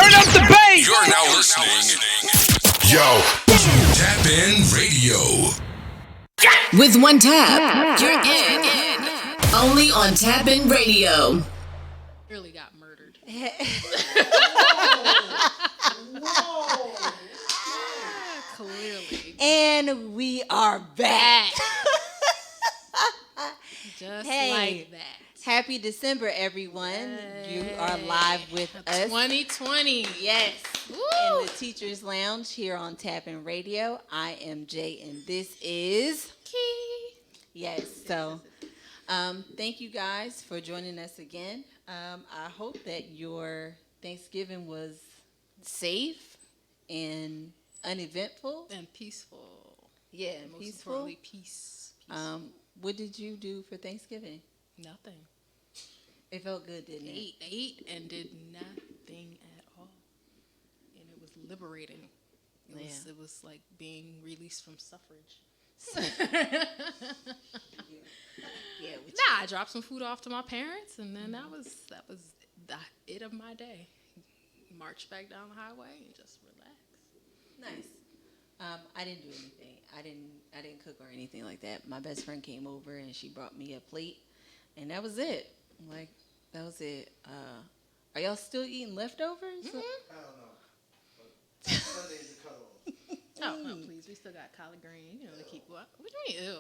Turn up the bass. You're now listening. Yo, Tap In Radio. With one tap, you're in. Only on Tap In Radio. Really got murdered. Whoa. Clearly. And we are back. Just Hey. like that. Happy December, everyone. You are live with us. 2020. Yes. Woo. In the Teacher's Lounge here on Tap In Radio. I am Jay, and this is Key. Yes. So, thank you guys for joining us again. I hope that your Thanksgiving was safe and uneventful. And peaceful. Yeah, And most peaceful. importantly, peace. What did you do for Thanksgiving? Nothing. It felt good, didn't it? Ate and did nothing at all. And it was liberating. It was like being released from suffrage. Yeah. I dropped some food off to my parents, and then that was it of my day. March back down the highway and just relax. Nice. I didn't do anything. I didn't cook or anything like that. My best friend came over and she brought me a plate, and that was it. Like, that was it. Are y'all still eating leftovers? Mm-hmm. I don't know. But Sunday's the cutoff. Oh, no, please. We still got collard green, to keep what? What do you mean, ew?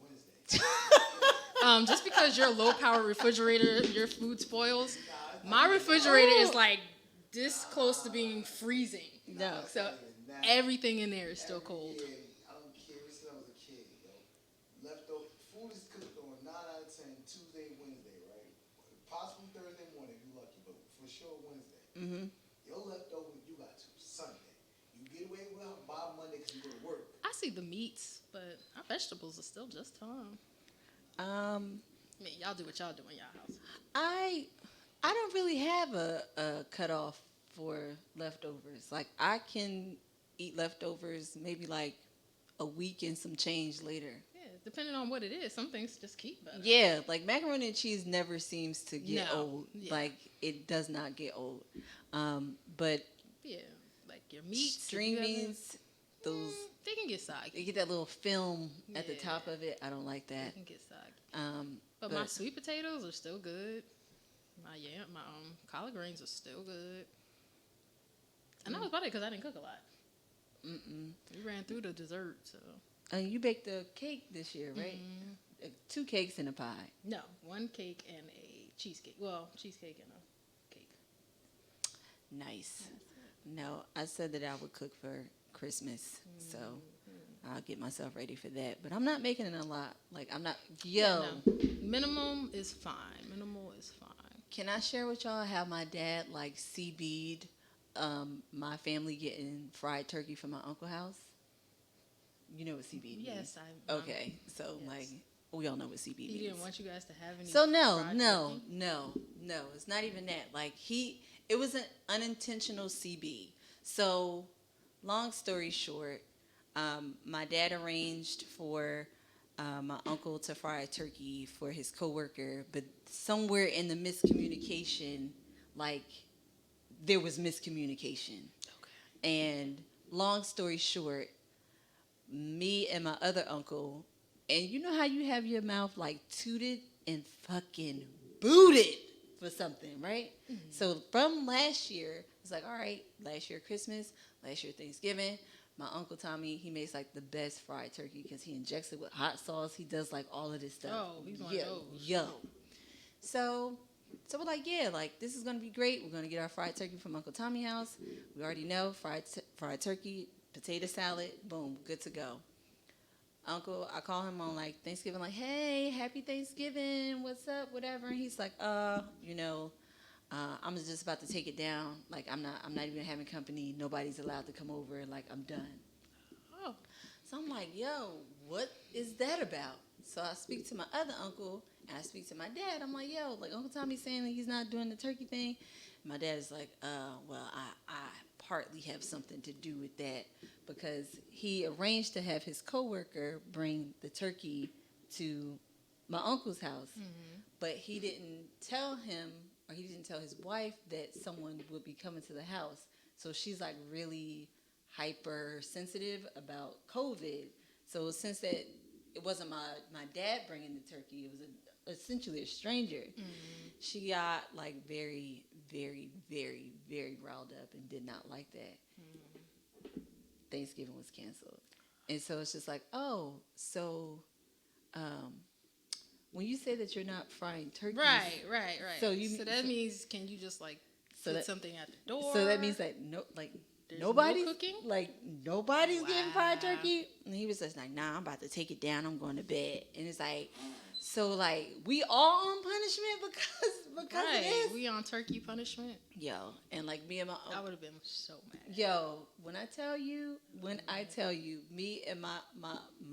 Wednesday. Just because your low-power refrigerator, your food spoils, my refrigerator is like this close to being freezing. No. So everything in there is still cold. Yeah, I don't care. Ever since I was a kid, leftover food is cooked on 9 out of 10 Tuesday, Wednesday, right? Possibly Thursday morning if you're lucky, but for sure Wednesday. Mm-hmm. Your leftover, you got to Sunday. You get away with it by Monday because you go to work. I see the meats, but our vegetables are still just fine. I mean, y'all do what y'all do in y'all house. I don't really have a cutoff for leftovers. Like, I can eat leftovers maybe like a week and some change later. Yeah, depending on what it is. Some things just keep better. Yeah, like macaroni and cheese never seems to get No. old. Yeah. Like, it does not get old. But Yeah, like your meats. string beans, those, They can get soggy. they get that little film at the Yeah. top of it. I don't like They that. can get soggy. But My sweet potatoes are still good. My collard greens are still good. And I was about it because I didn't cook a lot. We ran through the dessert, so. You baked a cake this year, right? 2 cakes and a pie. No, 1 cake and a cheesecake. Well, cheesecake and a cake. Nice. No, I said that I would cook for Christmas, so I'll get myself ready for that. But I'm not making it a lot. Like, I'm not. No. Minimum is fine. Minimal is fine. Can I share with y'all how my dad like CB'd my family getting fried turkey from my uncle's house? You know what CB means? Yes, I. Okay, so yes. like we all know what CB means. He didn't want you guys to have any. So fried no, turkey? it's not even that. Like it was an unintentional CB. So, long story short, my dad arranged for my uncle to fry a turkey for his coworker, but somewhere in the miscommunication, like there was miscommunication. Okay. And long story short, me and my other uncle, and you know how you have your mouth like tooted and fucking booted for something, right? Mm-hmm. So from last year, it's like, all right, last year Christmas, last year Thanksgiving, my Uncle Tommy, he makes like the best fried turkey because he injects it with hot sauce. He does like all of this stuff. Oh, he's one of those. Yo. So we're like, yeah, like this is going to be great. We're going to get our fried turkey from Uncle Tommy's house. We already know fried turkey, potato salad, boom, good to go. Uncle, I call him on like Thanksgiving, like, hey, happy Thanksgiving, what's up, whatever. And he's like, I'm just about to take it down. Like, I'm not even having company. Nobody's allowed to come over. Like, I'm done. Oh. So I'm like, yo, what is that about? So I speak to my other uncle, and I speak to my dad. I'm like, yo, like, Uncle Tommy's saying that he's not doing the turkey thing. My dad is like, well, I partly have something to do with that because he arranged to have his coworker bring the turkey to my uncle's house, but he didn't tell him or he didn't tell his wife that someone would be coming to the house. So she's like really hypersensitive about COVID. So since that it wasn't my dad bringing the turkey, it was essentially a stranger. She got like very, very, very, very riled up and did not like that. Thanksgiving was canceled. And so it's just like, oh, so when you say that you're not frying turkeys. Right. So that means, can you just like put something at the door? So that means that There's nobody's no cooking? like nobody's getting fried turkey. And he was just like, nah, I'm about to take it down. I'm going to bed. And it's like, so like we all on punishment because of this. We on turkey punishment. Yo, and like me and my I would have been so mad. Yo, when I tell you, me and my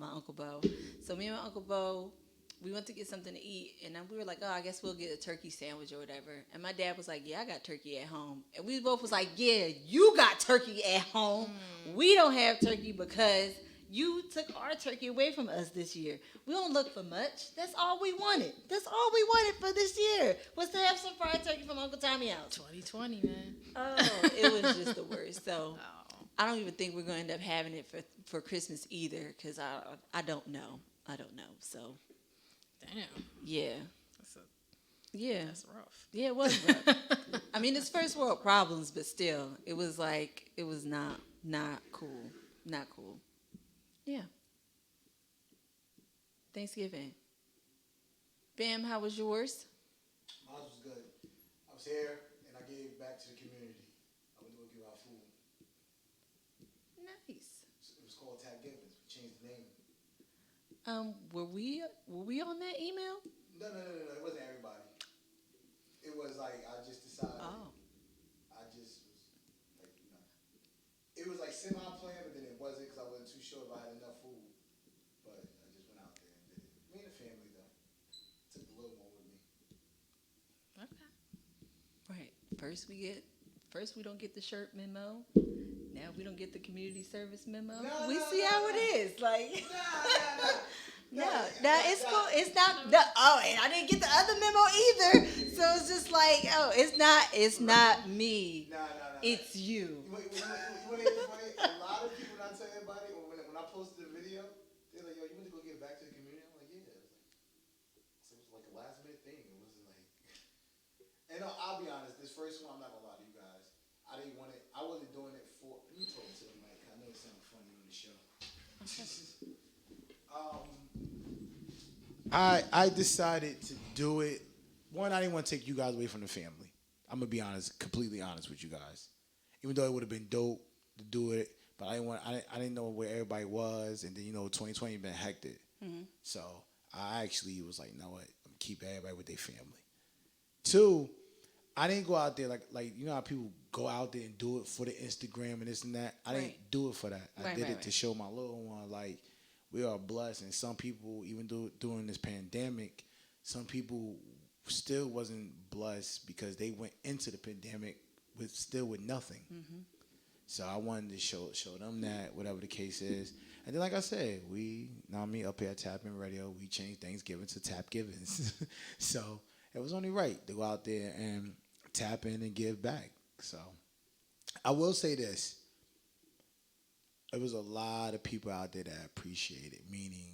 Uncle Bo. So me and my Uncle Bo, we went to get something to eat, and then we were like, oh, I guess we'll get a turkey sandwich or whatever. And my dad was like, yeah, I got turkey at home. And we both was like, yeah, you got turkey at home. We don't have turkey because you took our turkey away from us this year. We don't look for much. That's all we wanted. That's all we wanted for this year was to have some fried turkey from Uncle Tommy's house. 2020, man. Oh, it was just the worst. So I don't even think we're going to end up having it for Christmas either because I don't know. So. Damn. Yeah. That's rough. Yeah, it was rough. I mean, it's first world problems, but still, it was like, it was not cool. Not cool. Yeah. Thanksgiving. Bam, how was yours? Mine was good. I was here, and I gave back to the community. I went to go give out food. Nice. It was called Tap Givens. We changed the name. Were we on that email? No. It wasn't everybody. It was like I just decided. Oh. I just was like, it was like semi-planned, but then it wasn't because I wasn't too sure if I had enough food. But I just went out there and did it. Me and the family though. Took the little one with me. Okay. Right. First we don't get the shirt memo. Now we don't get the community service memo. We see how it is. Like No, it's cool. It's not and I didn't get the other memo either. So it's just like, oh, it's not me. It's you. When a lot of people, when I tell everybody, or when I posted the video, they're like, yo, you want to go give back to the community? I'm like, yeah. So it was like a last minute thing. It wasn't like, and I'll be honest, this first one, I'm not gonna lie to you guys. I didn't want it. I wasn't doing it for. Let me talk to the mic. I know it sounds funny on the show. I decided to do it. One, I didn't want to take you guys away from the family. I'm gonna be honest, completely honest with you guys. Even though it would have been dope to do it, but I didn't know where everybody was, and then 2020 been hectic. Mm-hmm. So I actually was like, you know what, I'm gonna keep everybody with their family. Two, I didn't go out there like how people go out there and do it for the Instagram and this and that. I didn't do it for that. I did it to show my little one like we are blessed, and some people even during this pandemic, some people still wasn't blessed because they went into the pandemic with nothing. Mm-hmm. So I wanted to show them that, whatever the case is. And then, like I said, up here at Tap In Radio, we changed Thanksgiving to Tap Givens. So it was only right to go out there and tap in and give back. So I will say this. There was a lot of people out there that appreciate it, meaning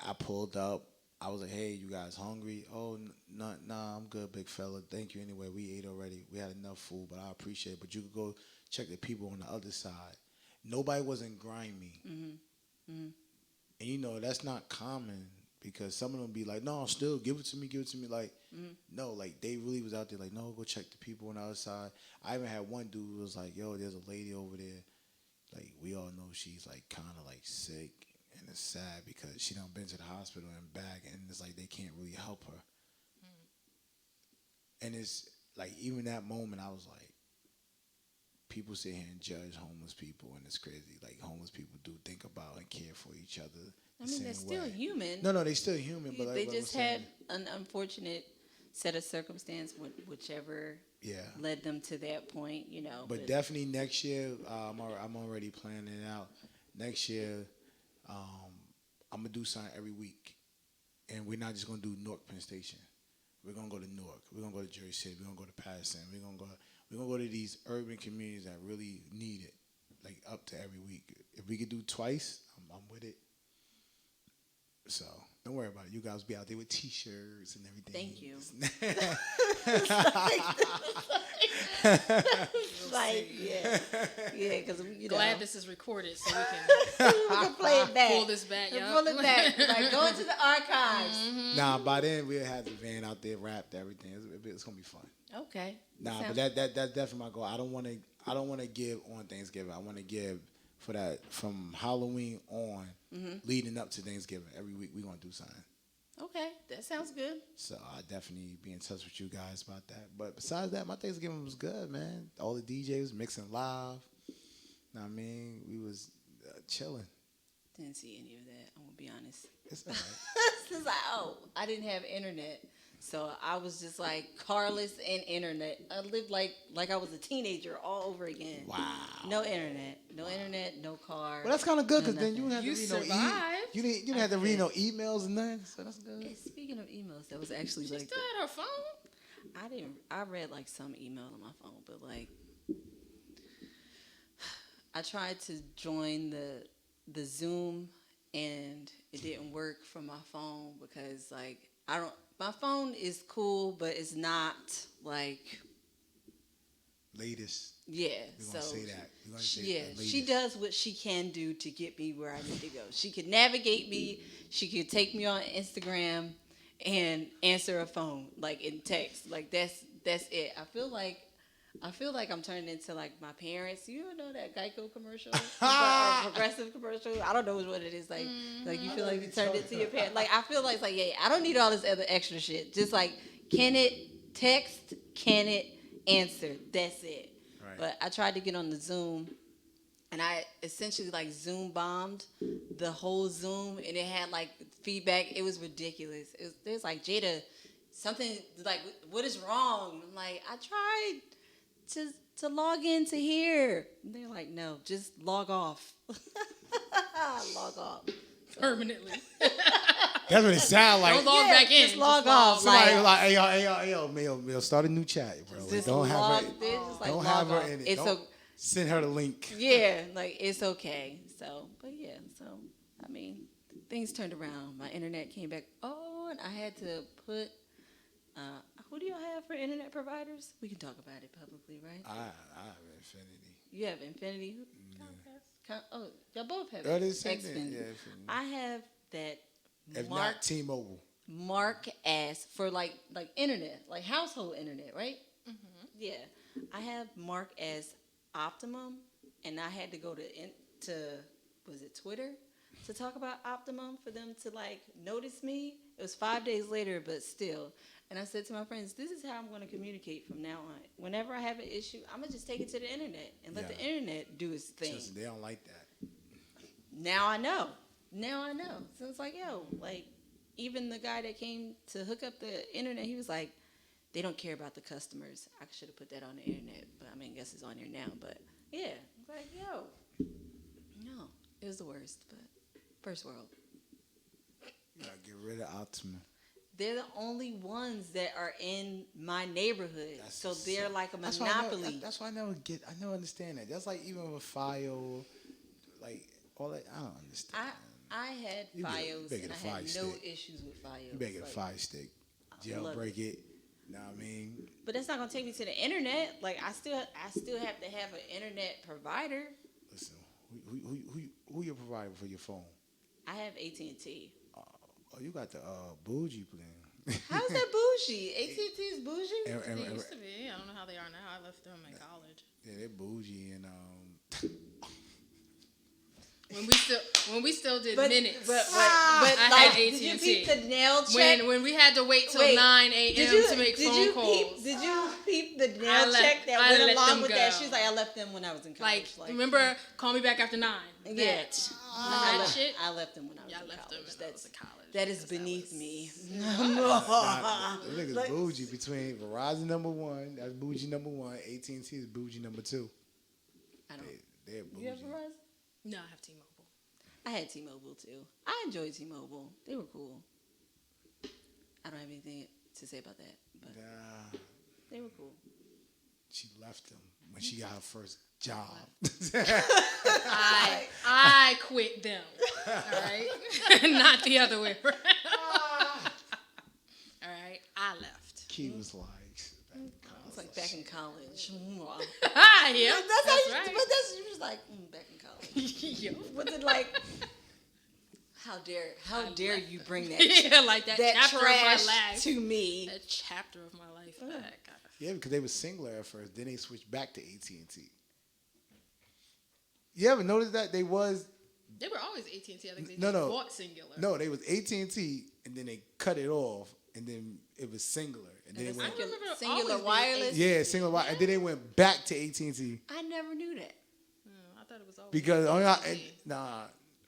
I pulled up. I was like, hey, you guys hungry? Oh, nah, I'm good, big fella. Thank you anyway. We ate already. We had enough food, but I appreciate it. But you could go check the people on the other side. Nobody wasn't grimy. Mm-hmm. Mm-hmm. And, that's not common because some of them be like, no, still, give it to me. Like, no, like, they really was out there like, no, go check the people on the other side. I even had one dude who was like, yo, there's a lady over there. Like, we all know she's, like, kind of, like, sick. And it's sad because she done been to the hospital and back, and it's like they can't really help her. And it's like, even that moment, I was like, people sit here and judge homeless people, and it's crazy. Like, homeless people do think about and care for each other. I mean, they're still human. No, they're still human. But they just had an unfortunate set of circumstance, whichever led them to that point, But definitely next year, I'm already planning it out. Next year, I'm going to do something every week. And we're not just going to do Newark Penn Station. We're gonna go to Newark. We're gonna go to Jersey City. We're gonna go to Patterson. We're gonna go to these urban communities that really need it, like up to every week. If we could do twice, I'm with it. So don't worry about it. You guys be out there with T-shirts and everything. Thank you. Like, yeah, because Glad this is recorded so we can play it back. Pull this back, yeah. Pull it back. Like, go into the archives. Mm-hmm. Nah, by then we'll have the van out there wrapped, everything. It's gonna be fun. Okay. Nah, but that's definitely my goal. I don't want to give on Thanksgiving. I want to give for that from Halloween on, leading up to Thanksgiving. Every week we're gonna do something. Okay, that sounds good. So I'll definitely be in touch with you guys about that. But besides that, my Thanksgiving was good, man. All the DJs mixing live. Know what I mean, we was chilling. Didn't see any of that. I'm gonna be honest. It's all right. It's like, I didn't have internet, so I was just like carless and internet. I lived like I was a teenager all over again. Wow. No internet, no car. Well, that's kind of good because no then you didn't have to read no you didn't have to read no emails and nothing. So that's good. And speaking of emails, that was actually She like still had her phone? I read like some email on my phone, but like I tried to join the Zoom and it didn't work from my phone because like my phone is cool, but it's not like latest. Yeah. We're gonna say that. We're gonna say Yeah, latest. she does what she can do to get me where I need to go. She can navigate me. She can take me on Instagram and answer a phone like in text. Like that's it. I feel like I'm turning into like my parents. You ever know that Geico commercial or Progressive commercial? I don't know what it is. Like you feel like you turned into your parents. Like I feel like it's like, yeah, I don't need all this other extra shit. Just like, can it text? Can it answer? That's it. Right. But I tried to get on the Zoom, and I essentially like Zoom bombed the whole Zoom, and it had like feedback. It was ridiculous. It was like, Jada, something like, what is wrong? I'm like, I tried to log into here. And they're like, no, just log off. Log off. Permanently. That's what it sound like. Don't log back in. Just log off. Somebody was like, hey, yo, Mel, start a new chat, bro. Just Don't have her. don't Have her in it. It's Don't send her the link. Yeah, like it's okay. So, but yeah, so I mean, things turned around. My internet came back on. I had to put. Who do y'all have for internet providers? We can talk about it publicly, right? I have Infinity. You have Infinity. Oh, y'all both have Oh, the same thing. Xfinity. Yeah, Infinity. I have that. If not T-Mobile. Mark as for like internet, like household internet, right? Mm-hmm. Yeah, I have Mark as Optimum, and I had to go to was it Twitter to talk about Optimum for them to like notice me. It was 5 days later, but still. And I said to my friends, this is how I'm going to communicate from now on. Whenever I have an issue, I'm going to just take it to the internet and let the internet do its thing. Just, they don't like that. Now I know. So it's like, yo, like, even the guy that came to hook up the internet, he was like, they don't care about the customers. I should have put that on the internet, but I mean, I guess it's on here now. But yeah, it's like, yo, no, it was the worst, but first world. You gotta get rid of Optimum. They're the only ones that are in my neighborhood, so they're like a monopoly. That's why I never understand that. That's like even with Fio, like all that. I don't understand. I had You Fios better and get a I had Fire no Stick. issues with Fios. You better get a Like, Fire Stick, love jailbreak it. Know what I mean? But that's not gonna take me to the internet. Like I still have to have an internet provider. Listen, who your provider for your phone? I have AT&T. Oh, you got the bougie plan. How's that bougie? AT&T is bougie. They used to be. I don't know how they are now. I left them in college. Yeah, they're bougie and When we still did but, minutes. But I like, had AT&T. did you peep the nail check? When we had to wait till 9 a.m. to make phone calls. Did you peep the nail check that went along with that? She's like, I left them when I was in college. Like remember, call me back after 9. Yeah. I left them when I was in college. left them when I was in college. That is beneath me. niggas bougie between Verizon #1, that's bougie #1. AT&T is bougie #2. I don't. They're bougie. You have Verizon? No, I have T-Mobile. I had T-Mobile too. I enjoyed T-Mobile. They were cool. I don't have anything to say about that. But Nah, they were cool. she left him when she got her first job. I quit them. All right, not the other way around. All right, I left. Key was like, It's like back in college. Yeah, That's right. But that's you was like back in college. Yo. Was it like? How dare you bring that? Yeah, like that chapter of my trash life to me. That chapter of my life back. yeah, because they were singular at first. Then they switched back to AT&T. You ever notice that they were always AT&T. I think they No, just no. bought Singular. No, they was AT&T, and then they cut it off, and then it was singular, and then it went Singular always wireless. yeah singular, and then they went back to AT&T I never knew that. I thought it was always because AT&T.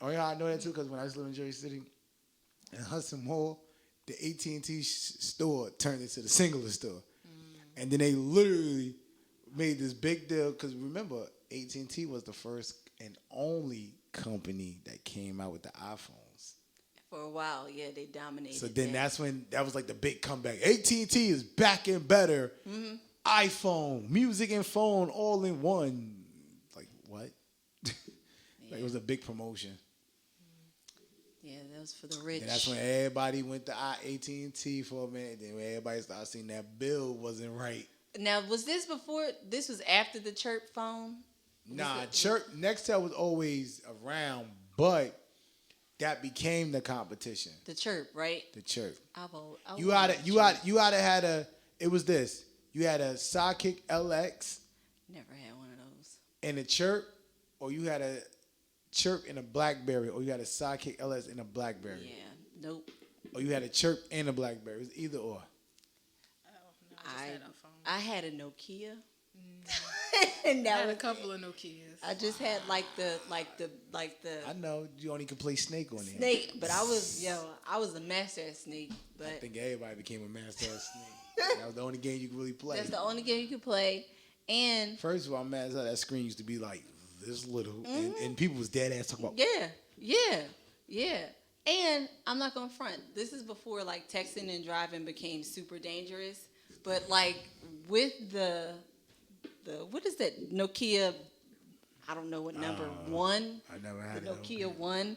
only how I know that too because when I used to live in Jersey City, in Hudson Mall, the AT&T store turned into the singular store, and then they literally made this big deal because remember AT&T was the first and only company that came out with the iPhones. For a while, yeah, they dominated. So then that was like the big comeback. AT&T is back and better. iPhone, music and phone all in one. Like what? Like it was a big promotion. Yeah, that was for the rich. And that's when everybody went to AT&T for a minute. Then when everybody started seeing that bill wasn't right. Now, was this before? This was after the chirp phone. Nah, Nextel was always around, but that became the competition. The chirp, right? The chirp. You had a. It was this. You had a Sidekick LX. Never had one of those. And a chirp, or you had a chirp in a BlackBerry, or you had a Sidekick LS in a BlackBerry. Yeah, nope. Or you had a chirp and a BlackBerry. It was either or. I had a Nokia. And I had a couple of Nokias. I just had like the. I know you only could play Snake on there. Snake, but I was a master at Snake. But I think everybody became a master at Snake. That was the only game you could really play. That's the only game you could play. And first of all, I'm mad as hell that screen used to be like this little, and people was dead ass talking about. Yeah. And I'm not gonna front. This is before like texting and driving became super dangerous. But like with the what is that Nokia? I don't know what number one. I never had the Nokia 1.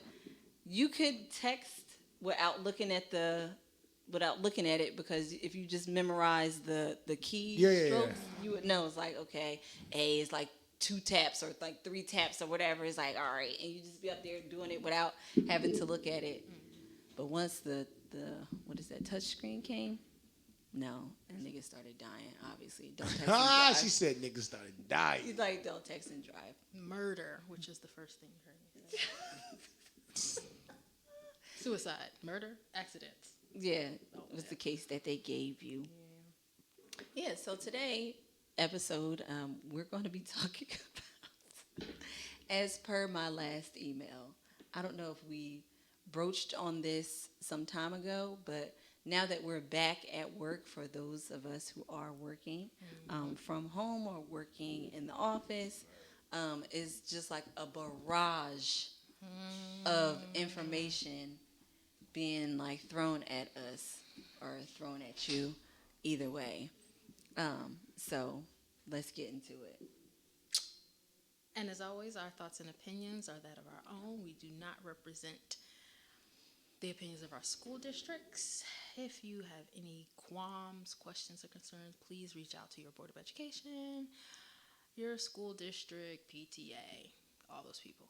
You could text without looking at it because if you just memorize the key strokes, you would know it's like okay, A is like 2 taps or like 3 taps or whatever. It's like all right, and you just be up there doing it without having to look at it. But once the what is that touch screen came, no, and niggas started dying. Obviously, don't text and drive. She said niggas started dying. He's like, don't text and drive. Murder, which is the first thing you heard me say. Suicide, murder, accidents. Yeah, it was the case that they gave you. Yeah. So today episode, we're going to be talking about, as per my last email. I don't know if we broached on this some time ago, but now that we're back at work, for those of us who are working from home or working in the office, is just like a barrage of information being like thrown at us or thrown at you, either way. So let's get into it. And as always, our thoughts and opinions are that of our own. We do not represent the opinions of our school districts. If you have any qualms, questions, or concerns, please reach out to your Board of Education, your school district, PTA, all those people.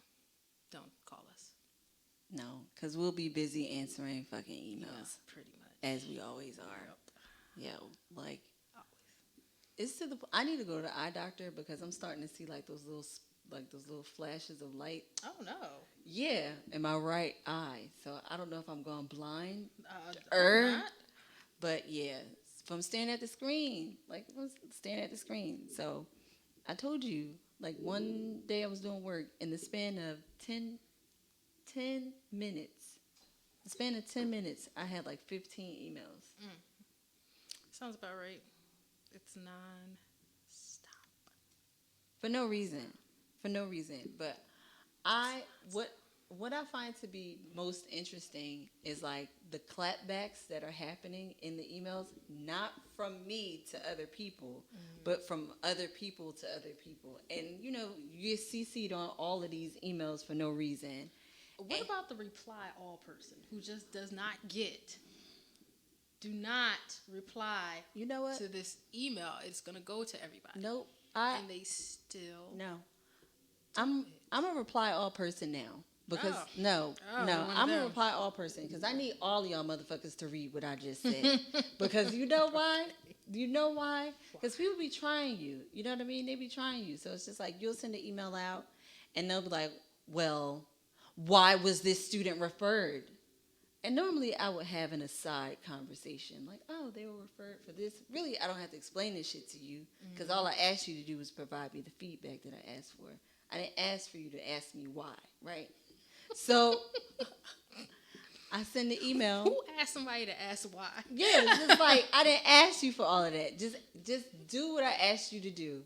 Don't call us. No, because we'll be busy answering fucking emails. Yeah, pretty much. As we always are. Yep. Yeah, like, it's to the. I need to go to the eye doctor because I'm starting to see like those little flashes of light. Oh no. Yeah, in my right eye. So I don't know if I'm going blind. Not. But yeah, from staring at the screen, So I told you, like one day I was doing work in the span of 10 minutes. The span of 10 minutes, I had like 15 emails. Sounds about right. It's non-stop. For no reason. But what I find to be most interesting is like the clapbacks that are happening in the emails, not from me to other people, but from other people to other people. And you know, you get CC'd on all of these emails for no reason. What about the reply all person who just does not get? Do not reply. You know what? To this email, it's gonna go to everybody. Nope. And they still no. I'm a reply all person now. Because Oh, I'm a reply all person because I need all of y'all motherfuckers to read what I just said. Because you know why? You know why? Because people be trying you. You know what I mean? They be trying you. So it's just like you'll send an email out and they'll be like, well, why was this student referred? And normally I would have an aside conversation like, oh, they were referred for this. Really, I don't have to explain this shit to you because all I asked you to do was provide me the feedback that I asked for. I didn't ask for you to ask me why, right? So I send the email. Who asked somebody to ask why? Yeah, it's just like I didn't ask you for all of that. Just do what I asked you to do.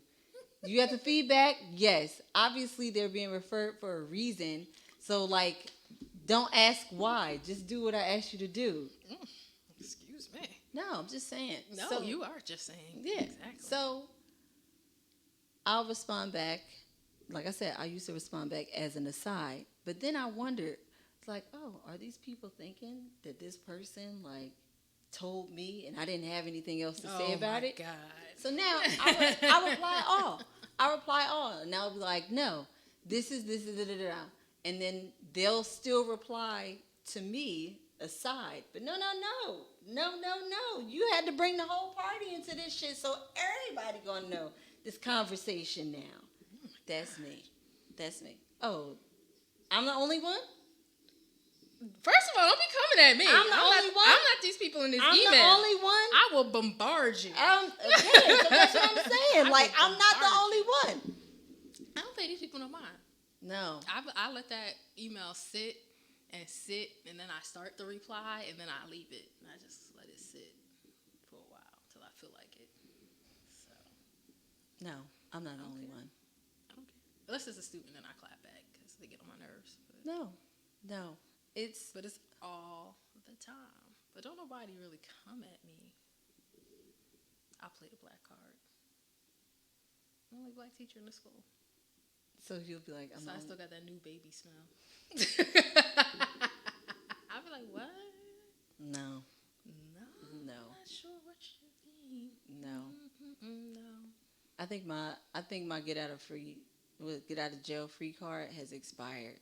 You got the feedback? Yes. Obviously they're being referred for a reason. So like don't ask why. Just do what I asked you to do. Excuse me. No, I'm just saying. No, so, you are just saying. Yeah. Exactly. So I'll respond back. Like I said, I used to respond back as an aside. But then I wondered, it's like, oh, are these people thinking that this person, like, told me and I didn't have anything else to say about it? Oh, my God. So now I reply all. I reply all. And I'll be like, no, this is, da-da-da-da. And then they'll still reply to me aside. But no. You had to bring the whole party into this shit so everybody gonna know this conversation now. That's me. Oh, I'm the only one? First of all, don't be coming at me. I'm the only one? I'm not these people in this I'm email. the only one? I will bombard you. Okay, so that's what I'm saying. Like, I'm not the only one. I don't think these people don't mind. No. I let that email sit, and then I start the reply, and then I leave it. And I just let it sit for a while until I feel like it. So. No, I'm not the only one. I don't care. Unless it's a student, then I clap back because they get on my nerves. But No. But it's all the time. But don't nobody really come at me. I'll play the black card. I'm the only black teacher in the school. So you'll be like, I still got that new baby smell. I'll be like, what? No. I'm not sure what you mean. No. No. I think my get out of jail free card has expired.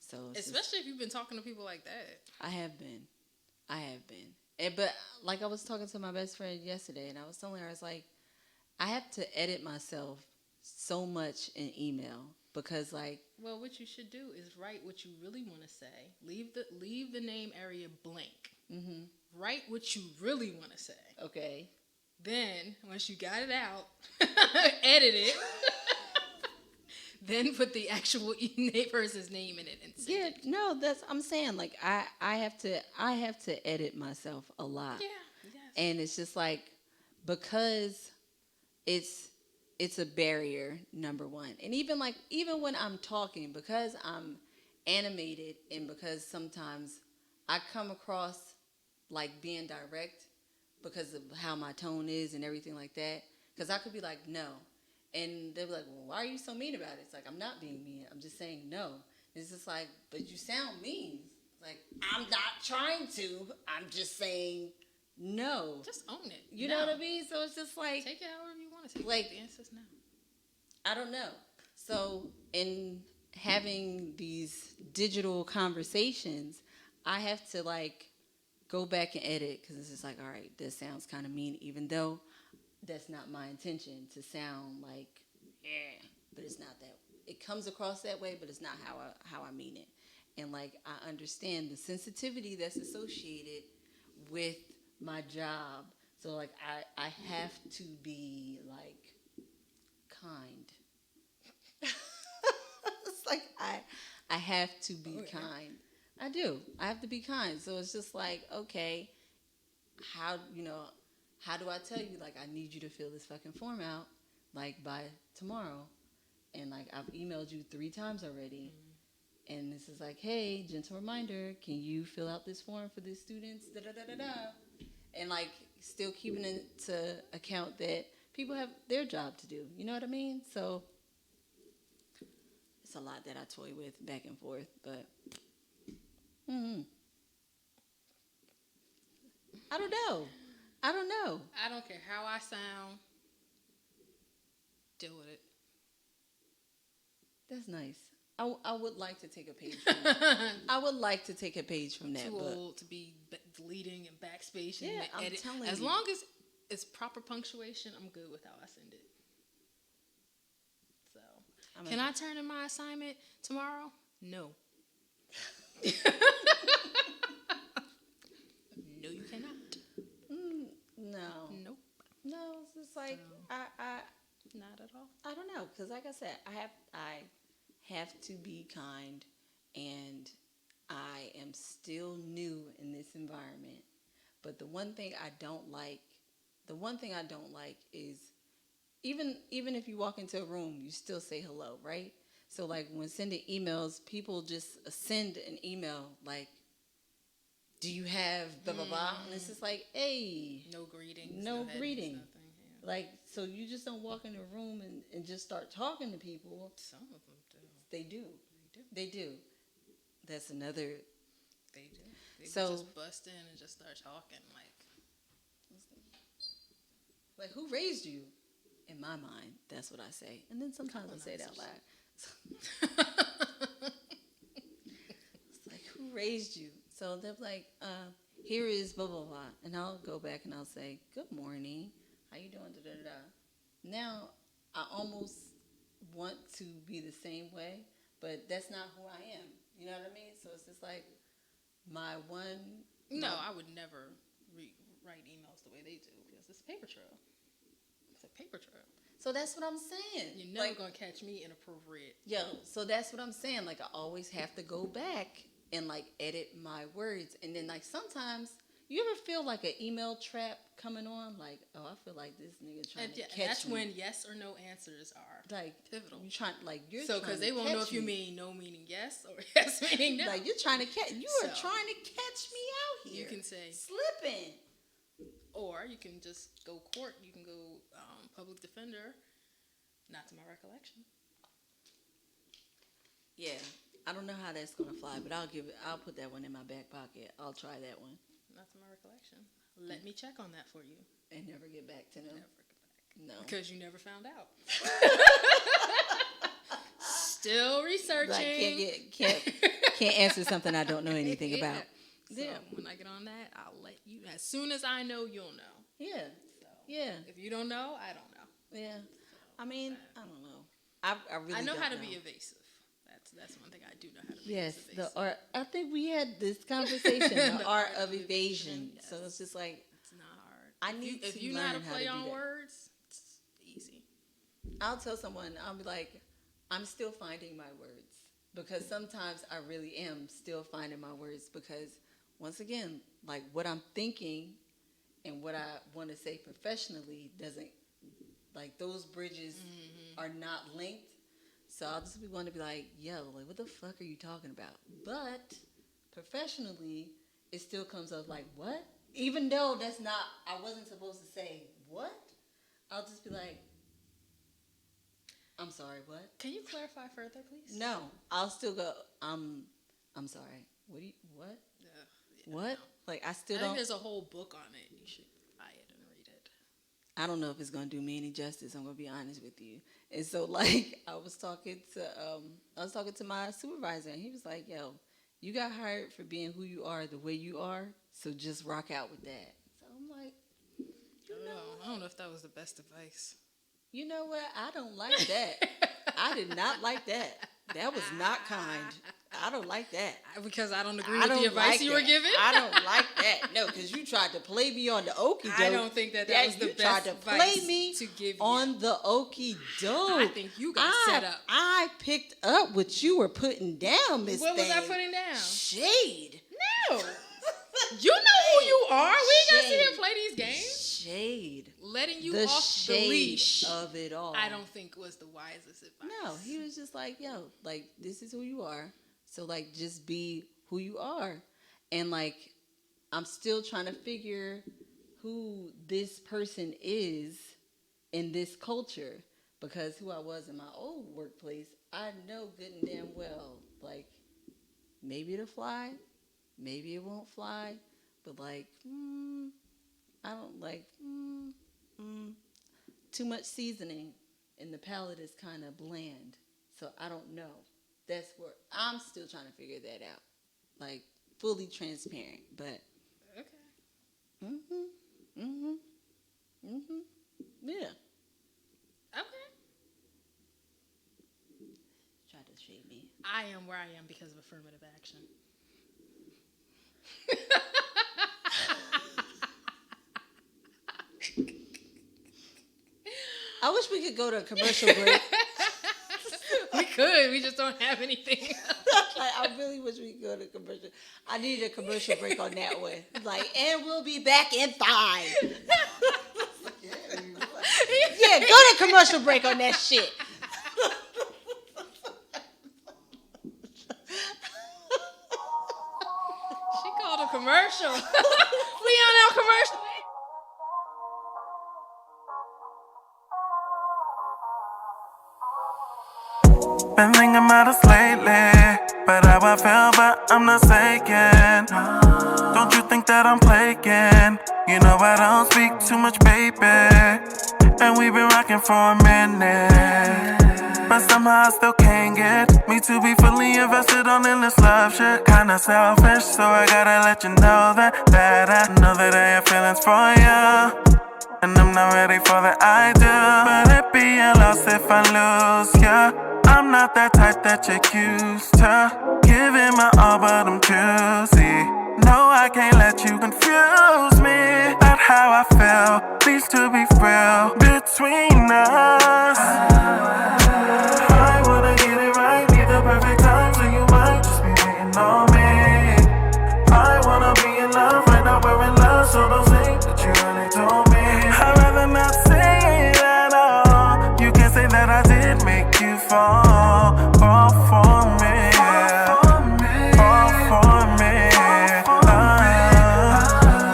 So especially if you've been talking to people like that. I have been. But like I was talking to my best friend yesterday, and I was telling her, I was like, I have to edit myself so much in email because like. Well, what you should do is write what you really want to say. Leave the name area blank. Mm-hmm. Write what you really want to say. Okay. Then once you got it out, edit it. Then put the actual person's name in it and send it. No, I'm saying like I have to edit myself a lot. Yeah. Yes. And it's just like because it's a barrier, number one. And even when I'm talking, because I'm animated and because sometimes I come across like being direct because of how my tone is and everything like that. Because I could be like, no. And they'll be like, well, why are you so mean about it? It's like, I'm not being mean. I'm just saying no. It's just like, but you sound mean. Like, I'm not trying to. I'm just saying no. Just own it. You know what I mean? So it's just like. Take it however you want to take like, it. The answer's no. I don't know. So in having these digital conversations, I have to like go back and edit because it's just like, all right, this sounds kind of mean, even though that's not my intention to sound like, yeah, but it's not that. It comes across that way, but it's not how I mean it. And like I understand the sensitivity that's associated with my job. So like I have to be like kind. It's like I have to be kind. I do. I have to be kind. So it's just like, okay, how do I tell you, like, I need you to fill this fucking form out, like, by tomorrow? And, like, I've emailed you 3 times already. And this is like, hey, gentle reminder, can you fill out this form for the students? Da da da da da. And like still keeping into account that people have their job to do. You know what I mean? So it's a lot that I toy with back and forth, but I don't know. I don't know. I don't care how I sound. Deal with it. That's nice. I would like to take a page from that. I would like to take a page from that. Too but old to be deleting and backspacing yeah, and I'm edit. telling As you. long as it's proper punctuation, I'm good with how I send it. So, can I turn in my assignment tomorrow? No. No, you cannot. No. Nope. No, it's just like I Not at all. I don't know, because like I said, I have to be kind, and I am still new in this environment. But the one thing I don't like is even if you walk into a room, you still say hello, right? So like when sending emails, people just send an email like, do you have blah blah blah, and it's just like, hey, No greetings. no headings, greeting. Nothing. Yeah. Like, so you just don't walk in a room and just start talking to people. Some of them do. They do. They do. That's another. They do. They So- just bust in and just start talking Like, who raised you? In my mind, that's what I say. And then sometimes I say it out loud. It's like, who raised you? So they're like, here is blah, blah, blah. And I'll go back and I'll say, good morning. How you doing? Da, da, da, da. Now, I almost want to be the same way, but that's not who I am. You know what I mean? So it's just like my one... No, I would never write emails the way they do because it's a paper trail. It's a paper trail. So that's what I'm saying. You're never Like, going to catch me inappropriate. Yo, so that's what I'm saying. Like, I always have to go back and, like, edit my words. And then, like, sometimes, you ever feel like an email trap coming on? Like, oh, I feel like this nigga trying to catch That's me. when yes or no answers are Like, pivotal. you're trying, like, you're So, trying because to they won't know catch if you me. mean no meaning yes or yes meaning no. Like, you're trying to catch, you are So, trying to catch me out here. You can say, Slipping. or you can just go court. You can go public defender. Not to my recollection. Yeah. I don't know how that's going to fly, but I'll put that one in my back pocket. I'll try that one. Not to my recollection. Let me check on that for you. And never get back to them. Never get back. No. Because you never found out. Still researching. Like, can't answer something I don't know anything about. So when I get on that, I'll let you. As soon as I know, you'll know. Yeah. So Yeah. if you don't know, I don't know. Yeah. I mean, I don't know. I really I know don't how to be evasive. That's one thing I do know how to be. Yes, evasive. the art. I think we had this conversation, the art of evasion. Yes. So it's just like, It's not hard. I need if to you know how to learn how play to do on that. words, it's easy. I'll tell someone, I'll be like, I'm still finding my words. Because sometimes I really am still finding my words. Because once again, like what I'm thinking and what I want to say professionally doesn't, like those bridges are not linked. So I'll just want to be like, yo, like what the fuck are you talking about? But professionally, it still comes up like, what? Even though that's not, I wasn't supposed to say what? I'll just be like, I'm sorry, what? Can you clarify further, please? No, I'll still go, I'm sorry. What? What? Like I still I think don't. there's a whole book on it. You should buy it and read it. I don't know if it's gonna do me any justice. I'm gonna be honest with you. And so, like, I was talking to my supervisor, and he was like, "Yo, you got hired for being who you are, the way you are. So just rock out with that." So I'm like, I don't know if that was the best advice. you know what? I don't like that. I did not like that. That was not kind. I don't like that. Because I don't agree I with don't the advice like you were that. giving. I don't like that. No, because you tried to play me on the okie doke. I don't think that was the you best tried to advice play me to give you. on the okie doke. I think you got set up. I picked up what you were putting down, Miss What was I Thing. putting down? Shade. No. You know who you are. We ain't got to sit Shade. here and play these games. Shade. Letting you The off the shade leash, of it all. I don't think was the wisest advice. No, he was just like, yo, like, this is who you are. So like, just be who you are. And like, I'm still trying to figure who this person is in this culture, because who I was in my old workplace, I know good and damn well, like, maybe it'll fly, maybe it won't fly, but like, I don't like, too much seasoning and the palate is kind of bland. So I don't know. That's where I'm still trying to figure that out. Like, fully transparent, but. Okay. Yeah. Okay. Try to shade me. I am where I am because of affirmative action. I wish we could go to a commercial break. We could. We just don't have anything. Like, I really wish we could go to a commercial. I need a commercial break on that one. Like, and we'll be back in 5. Yeah, go to commercial break on that shit. She called a commercial. We on our commercial. Been thinking about us lately, but how I feel, but I'm not saying. Don't you think that I'm playing? You know I don't speak too much, baby, and we've been rocking for a minute, but somehow I still can't get me to be fully invested on endless love shit. Kinda selfish, so I gotta let you know that I know that I have feelings for you. And I'm not ready for the I do, but it be a loss if I lose ya. I'm not that type that you're used to giving my all, but I'm choosy. No, I can't let you confuse me about how I feel. Needs to be real between us. I wanna get it right, need the perfect time, so you might just be waiting on me. I wanna be in love, right now we're in love, so don't say that you really told me. I'd rather not say it at all. You can't say that I did make you fall for me, fall for me.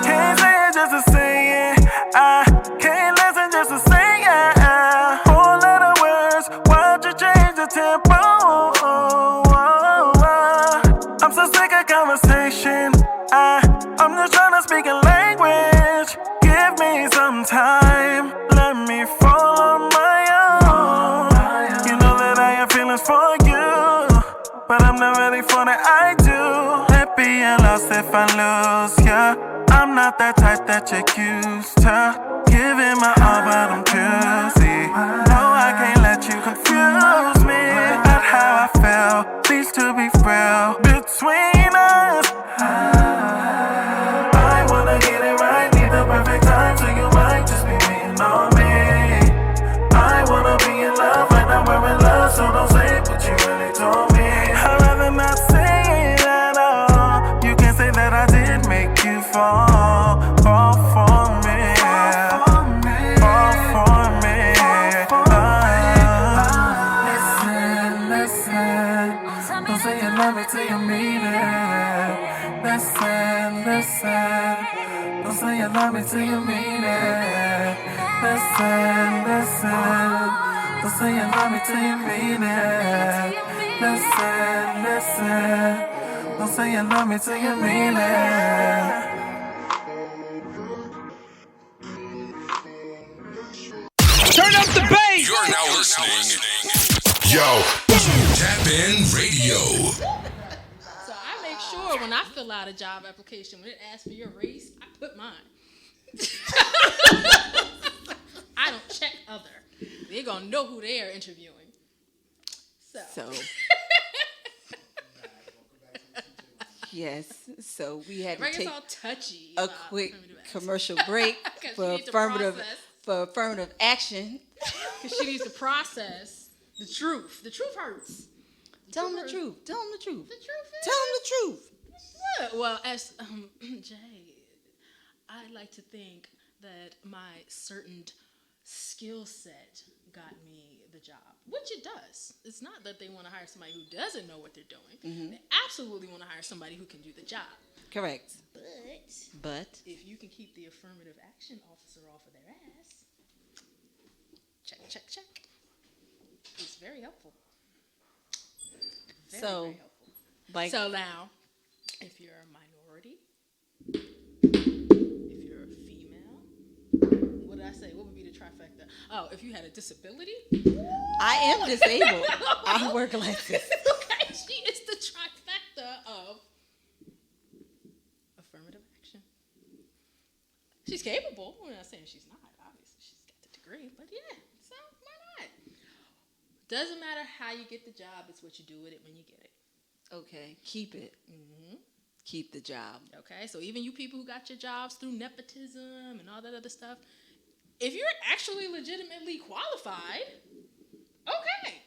Can't say it just to say it. I can't listen just to say it. Whole lot of words, why'd you change the tempo? I'm so sick of conversation. I'm just trying to speak a language. Give me some time, let me fall on my own. You know that I have feelings for you, but I'm not ready for that I do. It be a loss if I lose ya. I'm not that type that you're used to giving my all, but I'm choosy. No, I can't let you confuse me about how I feel. Needs to be real between us. I wanna get it right, need the perfect time, so you might just be waiting on me. I wanna be in love, right now we're in love, so don't say what you really told me. I'd rather not say it at all. You can't say that I did make you fall for me, fall for me. Listen, don't say you love me till you mean it. Listen, don't say you love me till you mean it. Listen, don't say you love me till you mean it. Listen, don't say you love me till you mean it. Turn up the bass. You're now listening. Yo, Tap In Radio. So I make sure when I fill out a job application, when it asks for your race, I put mine. I don't check other. They're going to know who they are interviewing. So. Yes, so we had to Right, take it's all touchy a about quick affirmative action. commercial break 'Cause for she needs to affirmative process. action. Because she needs to process the truth. The truth hurts. Tell them the truth. Tell them the truth. The truth is. Tell them the truth. Yeah. Well, as Jay, I like to think that my certain skill set got me the job, which it does. It's not that they want to hire somebody who doesn't know what they're doing. They absolutely want to hire somebody who can do the job. Correct. But if you can keep the affirmative action officer off of their ass, check. It's very helpful. Very helpful. Like, so now, if you're a minority, if you're a female, what did I say? What would be the trifecta? Oh, if you had a disability. I am disabled. I work like this. Okay, she is the trifecta of affirmative action. She's capable. I'm not saying she's not. Obviously, she's got the degree. But yeah, so why not? Doesn't matter how you get the job. It's what you do with it when you get it. Okay, keep it. Keep the job. Okay, so even you people who got your jobs through nepotism and all that other stuff, if you're actually legitimately qualified, okay,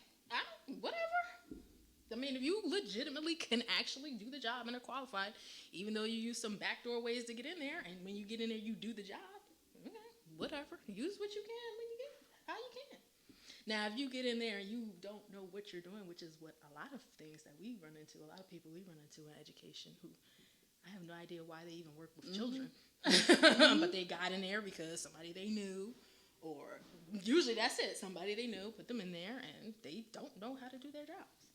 whatever. I mean, if you legitimately can actually do the job and are qualified, even though you use some backdoor ways to get in there, and when you get in there, you do the job, okay, whatever. Use what you can when you get how you can. Now, if you get in there and you don't know what you're doing, which is what a lot of things that we run into, a lot of people we run into in education who I have no idea why they even work with children. But they got in there because somebody they knew, or usually that's it, somebody they knew put them in there and they don't know how to do their jobs.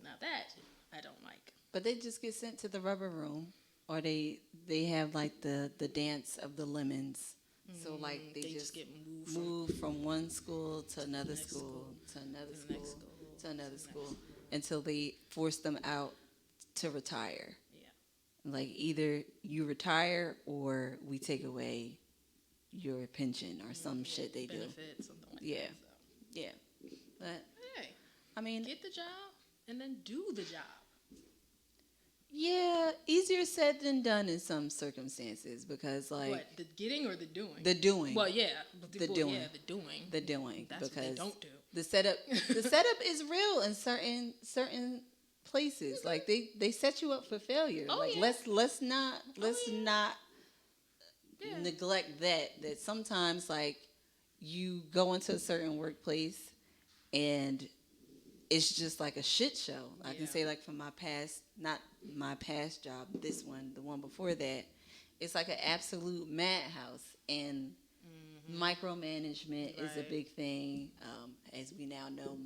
Now that I don't like. But they just get sent to the rubber room, or they have like the dance of the lemons. So like they just get moved from one school to another school, to another school, to another school, until they force them out to retire. Yeah. Like either you retire or we take away your pension or some shit they benefit, do. Something like yeah. that. So. Yeah. But hey, I mean, get the job and then do the job. Yeah, easier said than done in some circumstances because, like, what, the getting or the doing? The doing. Well, yeah, the doing. Yeah, the doing. The doing. That's because what they don't do. The setup is real in certain places. Like they set you up for failure. Oh, like yeah. let's not neglect that sometimes like you go into a certain workplace and it's just like a shit show. I can say like from my past, not my past job, this one, the one before that, it's like an absolute madhouse. And micromanagement is a big thing. As we now know,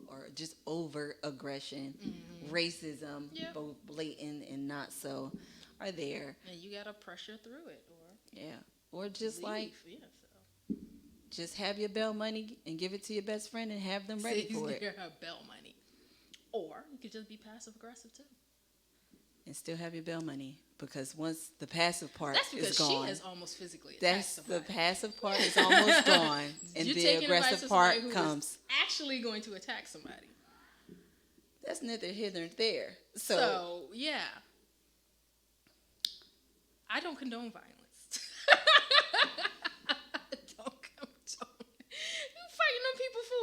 or just overt aggression, racism, both blatant and not so, are there. And you gotta pressure through it, or just leave. like. Just have your bail money and give it to your best friend and have them ready for it. Her bail money. Or you could just be passive aggressive too. And still have your bail money. Because once the passive part is gone. That's because she has almost physically attacked somebody. The passive part is almost gone. And the aggressive part comes. Actually going to attack somebody. That's neither here nor there. So yeah. I don't condone violence.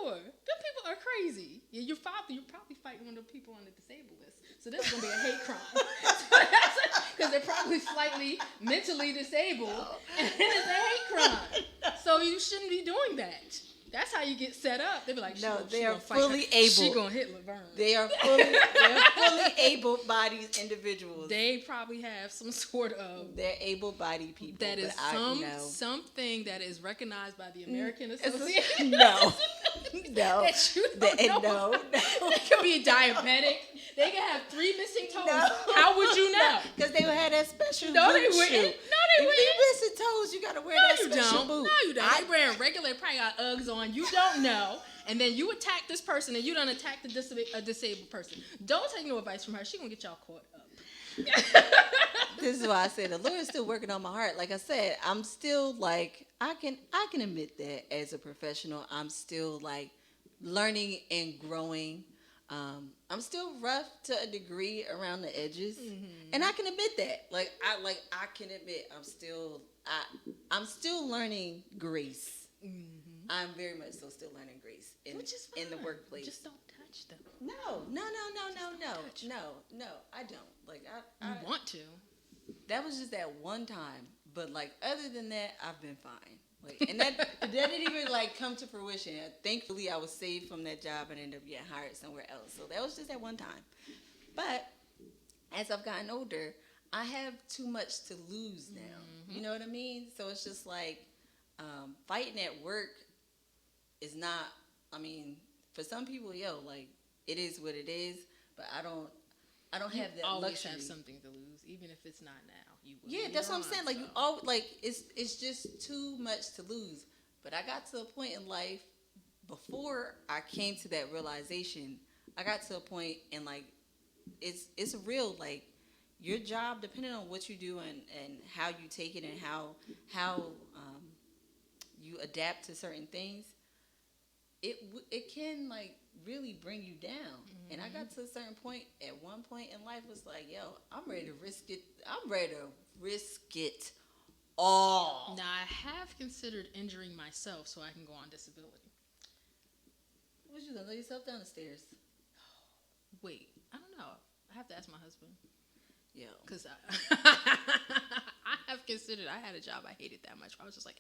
For? Them people are crazy. Yeah, you're probably fighting one of the people on the disabled list. So this is gonna be a hate crime. Because they're probably slightly mentally disabled, and it's a hate crime. So you shouldn't be doing that. That's how you get set up. They be like, no, they are fully able. She gonna hit Laverne. They are fully able-bodied individuals. They probably have some sort of. They're able-bodied people. That is something that is recognized by the American Association. No. No. No. They could be diabetic. They could have 3 missing toes. No. How would you know? Because they would have that special No, they boot wouldn't. shoe. No, they wouldn't. If you missing toes, you got to wear that special boot. No, you don't. They wearing regular, probably got Uggs on. You don't know. And then you attack this person and you don't attack a disabled person. Don't take no advice from her. She going to get y'all caught up. This is why I say the Lord is still working on my heart. Like I said, I'm still like, I can admit that as a professional, I'm still like learning and growing. I'm still rough to a degree around the edges, and I can admit that. I can admit I'm still learning grace. I'm very much so still learning grace in the workplace. Just don't touch them. No, I don't. Like I want to. That was just that one time, but like other than that, I've been fine. Wait, and that didn't even like come to fruition. Thankfully, I was saved from that job and ended up getting hired somewhere else. So that was just at one time. But as I've gotten older, I have too much to lose now. Mm-hmm. You know what I mean? So it's just like fighting at work is not. I mean, for some people, like it is what it is. But I don't have that always luxury. Have something to lose, even if it's not now. You will Yeah, that's what I'm saying. Like you all like it's just too much to lose. But I got to a point in life before I came to that realization. I got to a point and like it's real like your job, depending on what you do and how you take it and how you adapt to certain things, it can like really bring you down. Mm-hmm. And I got to a certain point. At one point in life, was like, yo, I'm ready to risk it. I'm ready to risk it all. Now I have considered injuring myself so I can go on disability. What you gonna lay yourself down the stairs? Wait, I don't know. I have to ask my husband. Yeah, because I have considered. I had a job I hated that much. I was just like,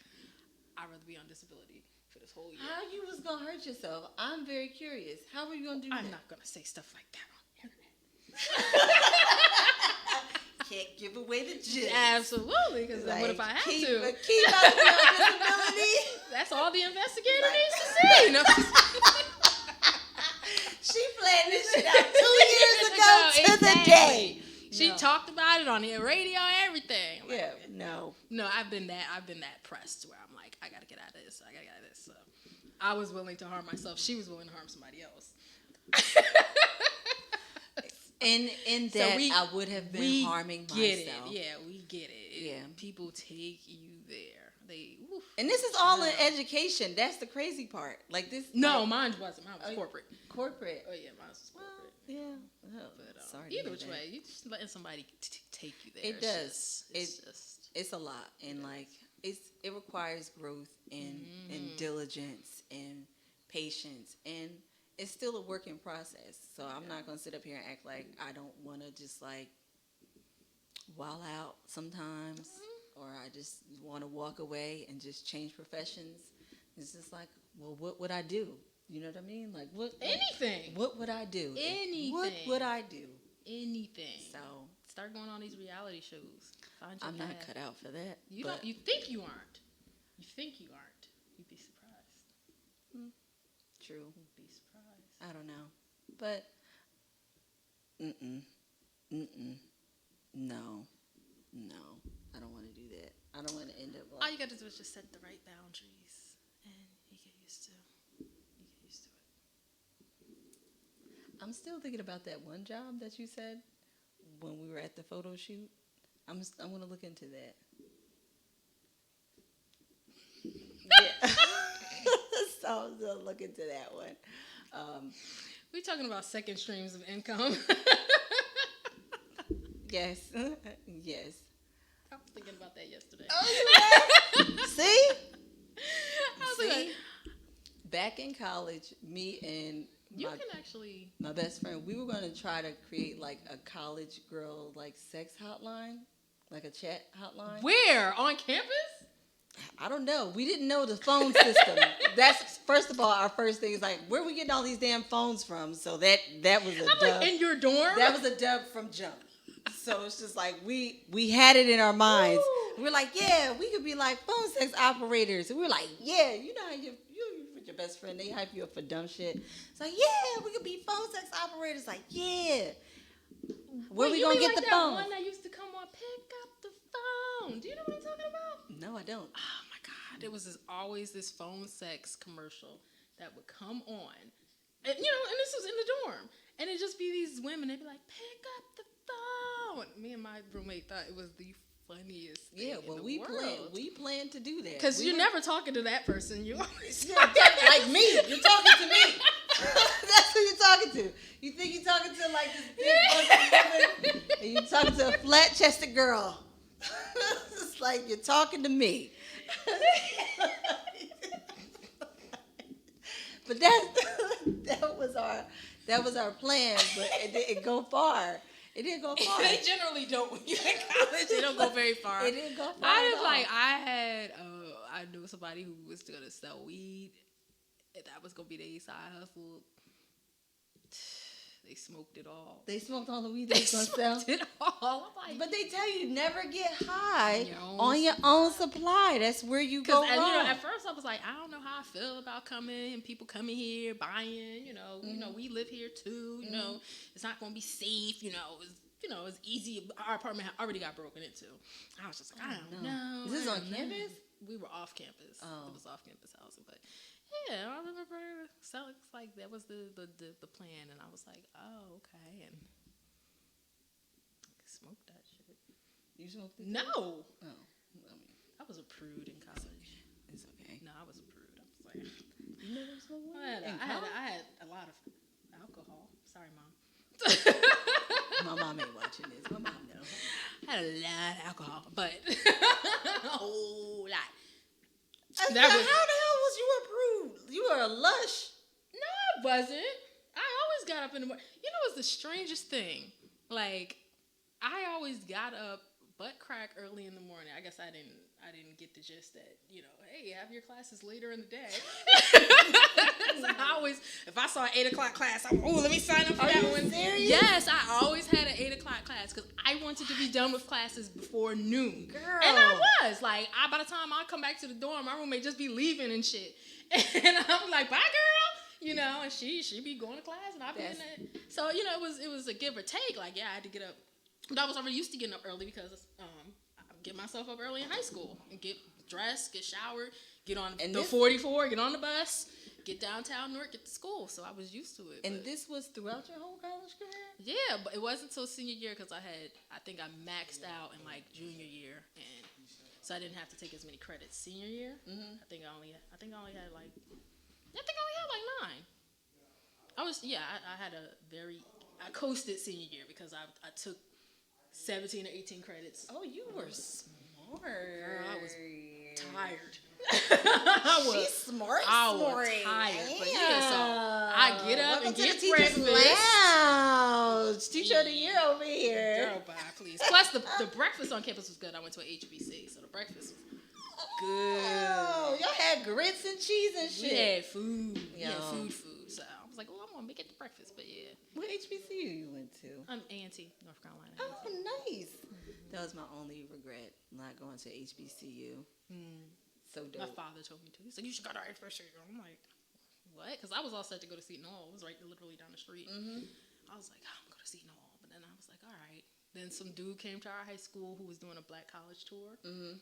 I'd rather be on disability for this whole year. How you was gonna hurt yourself? I'm very curious. How were you gonna do that? I'm not gonna say stuff like that on the internet. Can't give away the gist. Absolutely, because like, what if I have to? Keep out your disability. That's all the investigator needs to see. No. She planned this shit out 2 years ago to the day. She talked about it on the radio and everything. Like, yeah, no. I've been that pressed where I'm like, I gotta get out of this. I gotta get out of this. So I was willing to harm myself. She was willing to harm somebody else. In that, I would have been harming myself. Yeah, we get it. Yeah, people take you there. And this is all in education. That's the crazy part. Like this. No, mine wasn't. Mine was corporate. Corporate. Oh yeah, mine was corporate. Yeah. Oh, but sorry. Either which way, you just letting somebody take you there. It does. It's a lot, and like it requires growth and diligence and patience, and it's still a working process. So I'm not gonna sit up here and act like I don't want to just like wild out sometimes. Or I just want to walk away and just change professions. It's just like, well, what would I do? You know what I mean? Like what? Anything. What would I do? Anything. What would I do? Anything. So start going on these reality shows. I'm not cut out for that. You don't. You think you aren't. You think you aren't. You'd be surprised. True. You'd be surprised. I don't know, but no. I don't want to do that. I don't want to end up like... All you got to do is just set the right boundaries, and you get used to it. I'm still thinking about that one job that you said when we were at the photo shoot. I'm going to look into that. Yeah. So I'm going to look into that one. We're talking about second streams of income. Yes. Yes. I was thinking about that yesterday. Oh, see? Like, back in college, me and my best friend, we were going to try to create like a college girl like sex hotline, like a chat hotline. Where? On campus? I don't know. We didn't know the phone system. That's first of all our first thing is like where are we getting all these damn phones from? So that was a dub. Like, in your dorm? That was a dub from jump. So it's just like we had it in our minds. Ooh. We're like, yeah, we could be like phone sex operators. And we're like, yeah, you know how you with your best friend, they hype you up for dumb shit. It's like, yeah, we could be phone sex operators. Like, yeah. Where we gonna get the phone? One that used to come on, pick up the phone. Do you know what I'm talking about? No, I don't. Oh my God, it was always this phone sex commercial that would come on, and and this was in the dorm, and it'd just be these women. They'd be like, pick up the phone. Me and my roommate thought it was the funniest thing. Yeah, well, we plan to do that because you're never talking to that person. You always like me. You're talking to me. That's who you're talking to. You think you're talking to like this big woman, and you're talking to a flat-chested girl. It's like you're talking to me. But that was our plan, but it didn't go far. It didn't go far. They generally don't when you're in college. They don't go very far. It didn't go far. I I knew somebody who was going to sell weed, and that was going to be their side hustle. They smoked it all. They smoked all the weed they was gonna sell. It all. I'm like, But they tell you never get high on your own supply. That's where you go wrong. And, you know, at first I was like, I don't know how I feel about coming and people coming here buying. You know, we live here too. You know, it's not gonna be safe. It's easy. Our apartment already got broken into. I was just like, I don't know. Is this on campus? We were off campus. Oh. It was off campus housing, but yeah, I remember selling. Like that was the plan, and I was like, oh, okay, and smoke that shit. You smoked it? No. Oh, I was a prude in college. it's okay. No, I was a prude. I was like, You never smoked weed? I had a lot of alcohol. Sorry, Mom. My mom ain't watching this. My mom knows. I had a lot of alcohol, but a whole lot. How the hell was you a prude? You were a lush. No, I wasn't. I always got up in the morning. You know what's the strangest thing? Like, I always got up butt crack early in the morning. I guess I didn't get the gist that, hey, have your classes later in the day. So I always, if I saw an 8 o'clock class, let me sign up for that one. Serious? Yes, I always had an 8 o'clock class because I wanted to be done with classes before noon. Girl. And I was. Like, by the time I come back to the dorm, my roommate just be leaving and shit. And I'm like, bye, girl. And she be going to class and I be in that. So, it was a give or take. Like, yeah, I had to get up. But I was already used to getting up early because I get myself up early in high school and get dressed, get showered, get on the 44, get on the bus, get downtown Newark, get to school. So I was used to it. And this was throughout your whole college career? Yeah, but it wasn't until senior year because I think I maxed out in like junior year, and so I didn't have to take as many credits senior year. Mm-hmm. I think I only had like 9. I coasted senior year because I took 17 or 18 credits. Oh, you were smart. Girl, I was tired. She's smart. I was tired. But yeah, so I get up and get breakfast. Lounge. Teacher of the year over here. Girl, bye, please. Plus, the breakfast on campus was good. I went to an HBC, so the breakfast was good. Oh, y'all had grits and cheese and shit. We had food. We had food. So I was like, I'm going to make it to breakfast. But yeah. What HBCU you went to? A&T, North Carolina. Oh, nice. Mm-hmm. That was my only regret, not going to HBCU. So dope. My father told me to. He said, you should go to HBCU. I'm like, what? Because I was all set to go to Seton Hall. It was literally down the street. Mm-hmm. I was like, I'm going to Seton Hall. But then I was like, all right. Then some dude came to our high school who was doing a black college tour. Mm-hmm.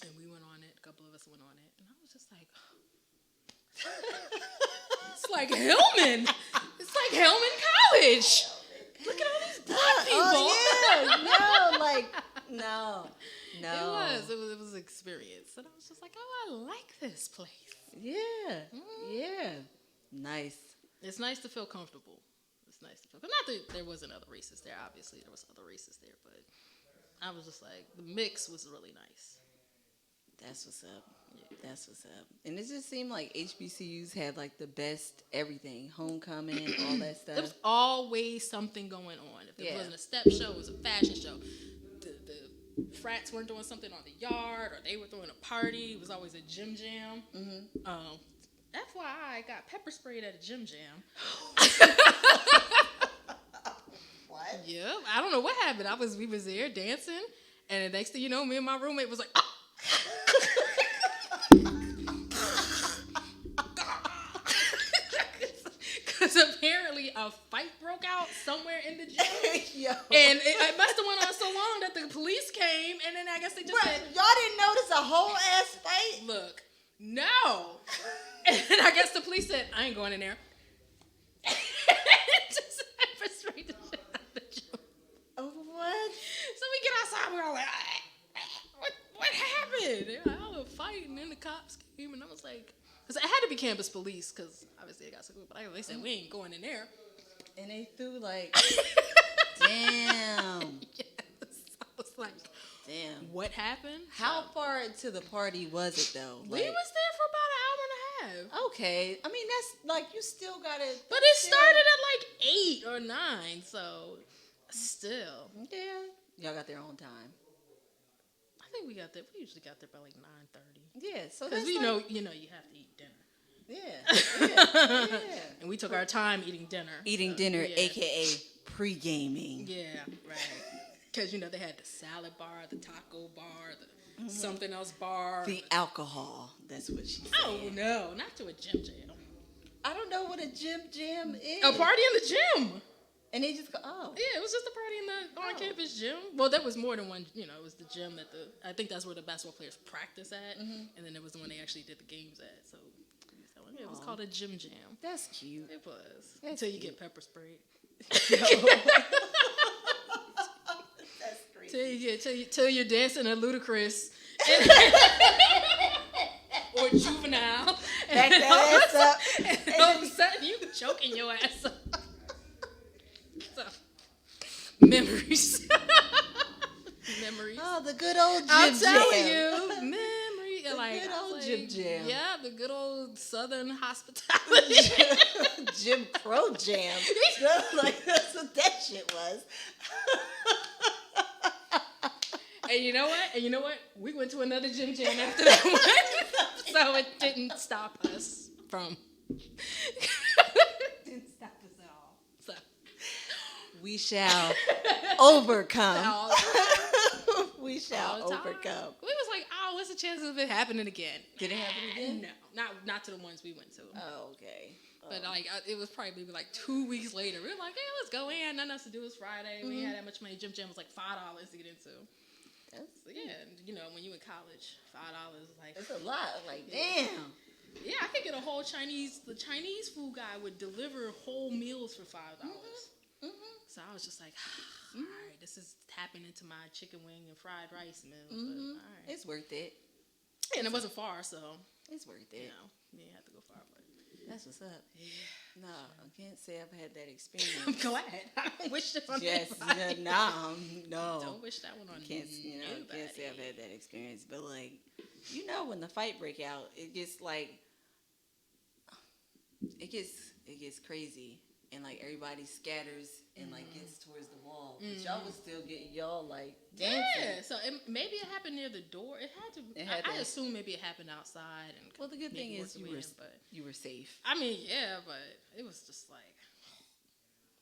And we went on it. A couple of us went on it. And I was just like, it's like Hillman. It's like Hillman College. Look at all these black people. Oh, yeah. No. It was an experience. And I was just like, I like this place. Yeah. Yeah. Nice. It's nice to feel comfortable. But not that there wasn't other races there. Obviously, there was other races there. But I was just like, the mix was really nice. That's what's up. Yeah. That's what's up. And it just seemed like HBCUs had like the best everything. Homecoming, all that stuff. There was always something going on. If there wasn't a step show, it was a fashion show. The frats weren't doing something on the yard, or they were throwing a party. It was always a gym jam. Mm-hmm. FYI, I got pepper sprayed at a gym jam. What? Yeah, I don't know what happened. We was there dancing, and the next thing you know, me and my roommate was like, ah! Because apparently a fight broke out somewhere in the gym. And it must have went on so long that the police came, and then I guess they just said, y'all didn't notice a whole ass fight? Look, no. And I guess the police said, I ain't going in there. Just straight the shit out of the gym. Oh, what? So we get outside, we're all like, what happened? They're like, oh, a fight, and then the cops came, and I was like, because it had to be campus police, because obviously they got so good, but they said, we ain't going in there. And they threw like, damn. Yes. I was like, damn. What happened? How far into the party was it, though? We was there for about an hour and a half. Okay. I mean, that's like, you still got to. But it started at like 8 or 9, so still. Yeah. Y'all got their own time. I think we got there. We usually got there by like 9:30. Yeah, so Because that's we like, you have to eat dinner. Yeah. And we took our time eating dinner. Eating dinner, aka pre-gaming. Yeah, right. Because they had the salad bar, the taco bar, the something else bar. The alcohol. That's what she said. Oh no, not to a gym jam. I don't know what a gym jam is. A party in the gym. And they just go, oh. Yeah, it was just a party in the on-campus gym. Well, there was more than one. It was the gym that I think that's where the basketball players practice at, and then there was the one they actually did the games at. So it was called a gym jam. That's cute. It was That's until you cute. get pepper sprayed. That's crazy. Till you're dancing a ludicrous or juvenile. Back that ass up. And all of a sudden you choking your ass up. So, memories. Memories. Oh, the good old gym I'm jam. telling you, memory. The good old gym jam. Yeah, the good old Southern hospitality. Jim Crow jam. Like, that's what that shit was. And you know what? We went to another gym jam after that one. So it didn't stop us from. Didn't stop us at all. So. We shall overcome. All We shall the time. overcome. We was like, oh, what's the chances of it happening again? Did it happen again? No, not to the ones we went to. Oh, okay. But it was probably like 2 weeks later. We were like, hey, let's go in. Nothing else to do. It's Friday. We ain't had that much money. Gym jam was like $5 to get into. When you in college, $5 is like. It's a lot. Like, damn. Yeah, I could get the Chinese food guy would deliver whole meals for $5. So I was just like, all right, this is tapping into my chicken wing and fried rice meal. But, all right. It's worth it. And it wasn't far, so. It's worth it. You didn't have to go far for it. That's what's up. Yeah. No, I can't say I've had that experience. I'm glad. I don't wish this on Yes, anybody. no. Don't wish that one on Can't anybody. say I've had that experience, but like, when the fight break out, it gets like, it gets crazy, and like everybody scatters and like gets towards the wall, but y'all was still getting y'all like dancing. Yeah, so maybe it happened near the door. It had to. I assume maybe it happened outside. And well, the good thing is you were safe. I mean, yeah, but it was just like,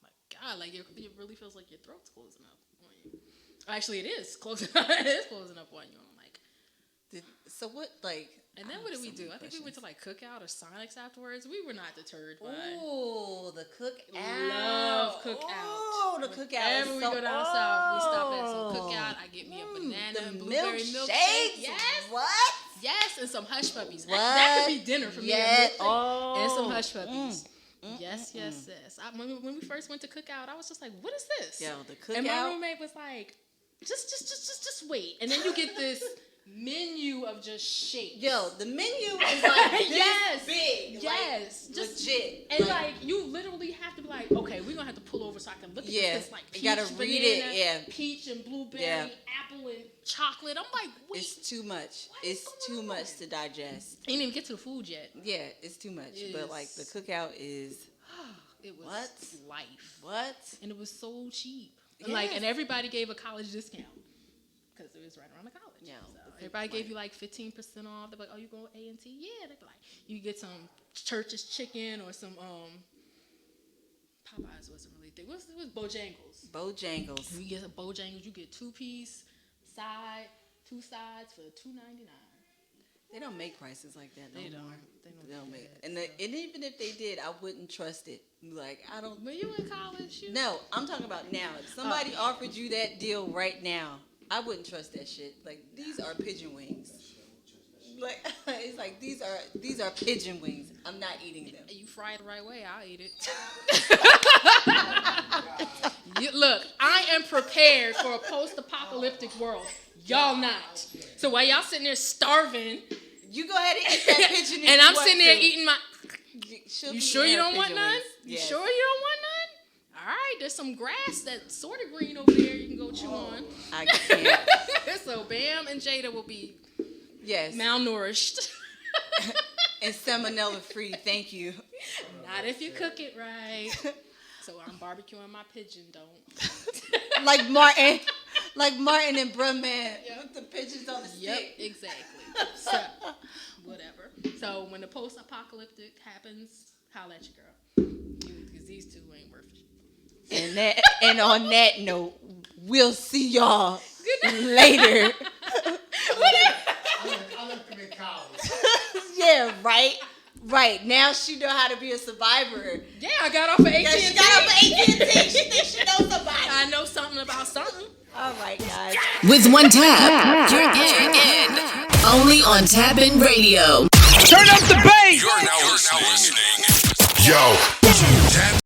my God, like it really feels like your throat's closing up on you. Actually, it is closing up. It is closing up on you. I'm like, so what like? And then what did we do? I think we went to like Cookout or Sonics afterwards. We were not deterred by. Ooh, the Cookout. Love Cookout. Oh, the Cookout. Whenever we go down south, we stop at some Cookout. I get me a banana and blueberry milkshake. Yes. What? Yes, and some hush puppies. What? That could be dinner for me. Yes. And some hush puppies. Yes. When we first went to Cookout, I was just like, "What is this?" Yo, the Cookout. And my roommate was like, "Just wait." And then you get this menu of just shakes. Yo, the menu is like yes, big. Yes, like, just legit. And like you literally have to be like, okay, we're gonna have to pull over so I can look at this. Like peach, you gotta read it. Peach and blueberry, apple and chocolate. I'm like, wait, it's too much. It's too much to digest. I didn't even get to the food yet. Yeah, it's too much. But like the Cookout is. It was life. What? And it was so cheap. Yes. And everybody gave a college discount because it was right around the college. Yeah. So everybody gave you like 15% off. They're like, oh, you going A&T? Yeah. They're like, you get some Church's chicken or some Popeyes wasn't really thick. It was Bojangles. Bojangles. You get a Bojangles, you get 2-piece side, 2 sides for $2.99. They don't make prices like that no more. They don't make it. And even if they did, I wouldn't trust it. Like, I don't. When you in college, No, I'm talking about now. If somebody offered you that deal right now, I wouldn't trust that shit. Like, these are pigeon wings. Like, it's like these are pigeon wings. I'm not eating them. You fry it the right way, I'll eat it. Look, I am prepared for a post-apocalyptic world. Y'all not. So while y'all sitting there starving, you go ahead and eat that pigeon. And I'm sitting there eating my. You sure you don't want wings. none? Yes. You sure you don't want none? All right, there's some grass that's sort of green over there. You can go chew on. I can't. So Bam and Jada will be yes malnourished. And salmonella free. Thank you. Not if you cook it right. So I'm barbecuing my pigeon. Don't. Like Martin. like Martin and Brumman with the pictures on the Yep, stick. exactly. So, whatever. So when the post-apocalyptic happens, holla at your girl. Because these two ain't worth it. And on that note, we'll see y'all later. I left him in college. Yeah, right. Right. Now she know how to be a survivor. Yeah, I got off of AT&T. Yeah, she got off of AT&T. She thinks she knows somebody. I know something about something. All right, guys. With one tap, you're in. Only on Tap In Radio. Turn up the bass. You're now listening. Yo. Tap